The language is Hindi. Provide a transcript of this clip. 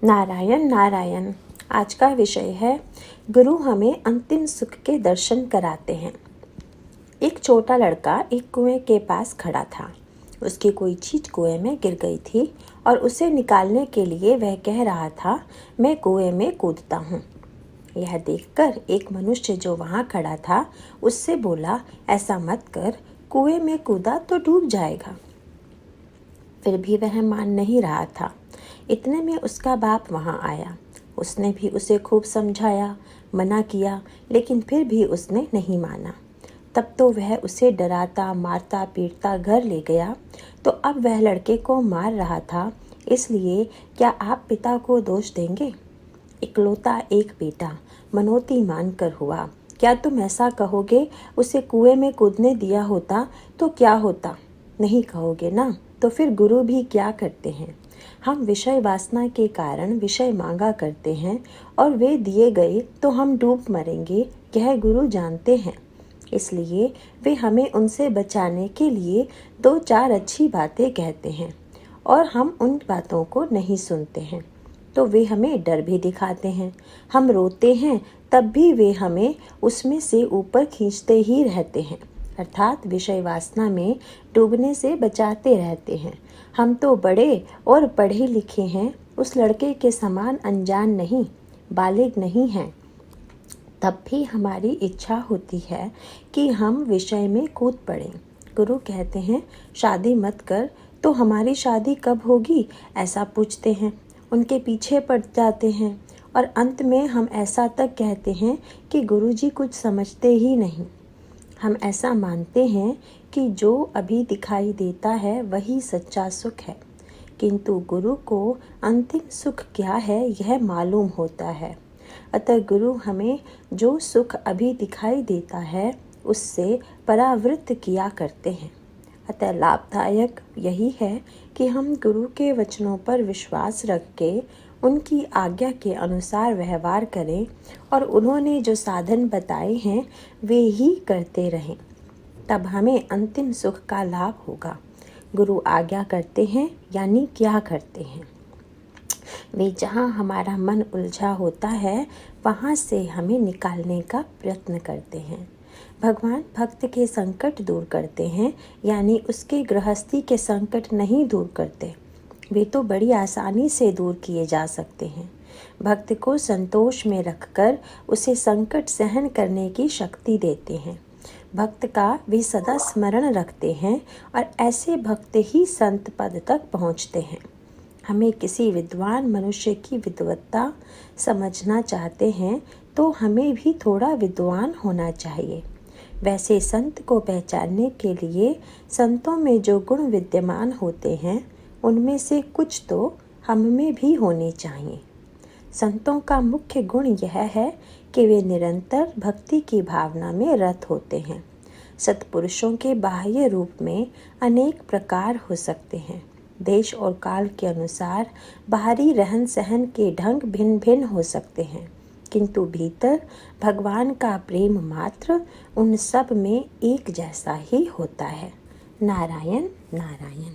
नारायण नारायण। आज का विषय है गुरु हमें अंतिम सुख के दर्शन कराते हैं। एक छोटा लड़का एक कुएं के पास खड़ा था। उसकी कोई चीज कुएं में गिर गई थी और उसे निकालने के लिए वह कह रहा था, मैं कुएं में कूदता हूँ। यह देखकर एक मनुष्य जो वहाँ खड़ा था उससे बोला, ऐसा मत कर, कुएं में कूदा तो डूब जाएगा। फिर भी वह मान नहीं रहा था। इतने में उसका बाप वहाँ आया। उसने भी उसे खूब समझाया, मना किया, लेकिन फिर भी उसने नहीं माना। तब तो वह उसे डराता मारता पीटता घर ले गया। तो अब वह लड़के को मार रहा था, इसलिए क्या आप पिता को दोष देंगे? इकलौता एक बेटा मनौती मानकर हुआ, क्या तुम ऐसा कहोगे? उसे कुएं में कूदने दिया होता तो क्या होता? नहीं कहोगे ना। तो फिर गुरु भी क्या करते हैं? हम विषय वासना के कारण विषय मांगा करते हैं और वे दिए गए तो हम डूब मरेंगे, यह गुरु जानते हैं। इसलिए वे हमें उनसे बचाने के लिए दो चार अच्छी बातें कहते हैं और हम उन बातों को नहीं सुनते हैं तो वे हमें डर भी दिखाते हैं। हम रोते हैं तब भी वे हमें उसमें से ऊपर खींचते ही रहते हैं, अर्थात विषय वासना में डूबने से बचाते रहते हैं। हम तो बड़े और पढ़े लिखे हैं, उस लड़के के समान अनजान नहीं, बालिग नहीं हैं। तब भी हमारी इच्छा होती है कि हम विषय में कूद पड़ें। गुरु कहते हैं, शादी मत कर, तो हमारी शादी कब होगी ऐसा पूछते हैं। उनके पीछे पड़ जाते हैं और अंत में हम ऐसा तक कहते हैं कि गुरुजी कुछ समझते ही नहीं। हम ऐसा मानते हैं कि जो अभी दिखाई देता है वही सच्चा सुख है, किंतु गुरु को अंतिम सुख क्या है यह मालूम होता है। अतः गुरु हमें जो सुख अभी दिखाई देता है उससे परावृत्त किया करते हैं। अतः लाभदायक यही है कि हम गुरु के वचनों पर विश्वास रख के उनकी आज्ञा के अनुसार व्यवहार करें और उन्होंने जो साधन बताए हैं वे ही करते रहें, तब हमें अंतिम सुख का लाभ होगा। गुरु आज्ञा करते हैं यानी क्या करते हैं? वे जहाँ हमारा मन उलझा होता है वहाँ से हमें निकालने का प्रयत्न करते हैं। भगवान भक्त के संकट दूर करते हैं, यानी उसके गृहस्थी के संकट नहीं दूर करते। वे तो बड़ी आसानी से दूर किए जा सकते हैं। भक्त को संतोष में रखकर उसे संकट सहन करने की शक्ति देते हैं। भक्त का वे सदा स्मरण रखते हैं और ऐसे भक्त ही संत पद तक पहुँचते हैं। हमें किसी विद्वान मनुष्य की विद्वत्ता समझना चाहते हैं तो हमें भी थोड़ा विद्वान होना चाहिए। वैसे संत को पहचानने के लिए संतों में जो गुण विद्यमान होते हैं उनमें से कुछ तो हम में भी होने चाहिए। संतों का मुख्य गुण यह है कि वे निरंतर भक्ति की भावना में रत होते हैं। सत्पुरुषों के बाह्य रूप में अनेक प्रकार हो सकते हैं। देश और काल के अनुसार बाहरी रहन सहन के ढंग भिन्न भिन्न हो सकते हैं, किंतु भीतर भगवान का प्रेम मात्र उन सब में एक जैसा ही होता है। नारायण नारायण।